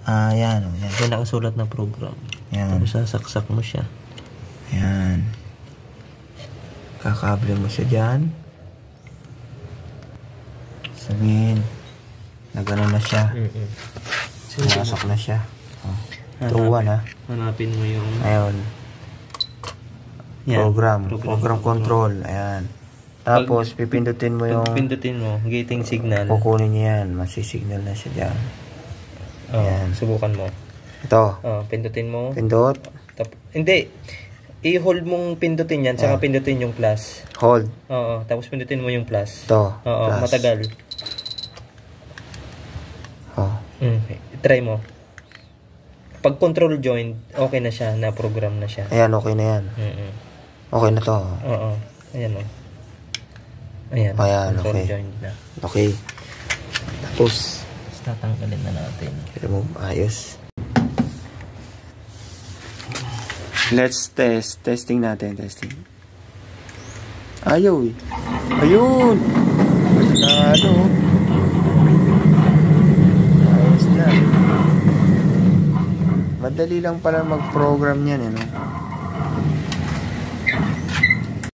Yan. Yan. Yan nakasulat na program. Yan. Tapos sasaksak mo siya. Yan. Kakable mo siya dyan. Sabihin, nagano na siya. Sumasok na siya. Tuwan ha. Hanapin mo yung... Ayun. Yan. Program control. Ayan. Tapos, pipindutin mo yung... Pipindutin mo, gating signal. Kukunin niya yan. Masisignal na siya dyan. Ayan. Subukan mo. Ito. Pindutin mo. Pindot. Hindi. I-hold mong pindutin yan, saka pindutin yung plus. Hold. Oo. Tapos pindutin mo yung plus. Ito. Oo. Plus. Matagal. Okay. Try mo. Pag control joint, okay na siya. Na-program na siya. Ayan, okay na yan. Okay na to. Oo. Ayan o. Ayan. Control okay. joint na. Okay. Tapos, tatanggalin na natin. Remove. Ayos. Let's test. Testing natin. Testing. Ayaw eh. Ayun! Ano? Ayos na. Madali lang pala mag-program yan, eh, no?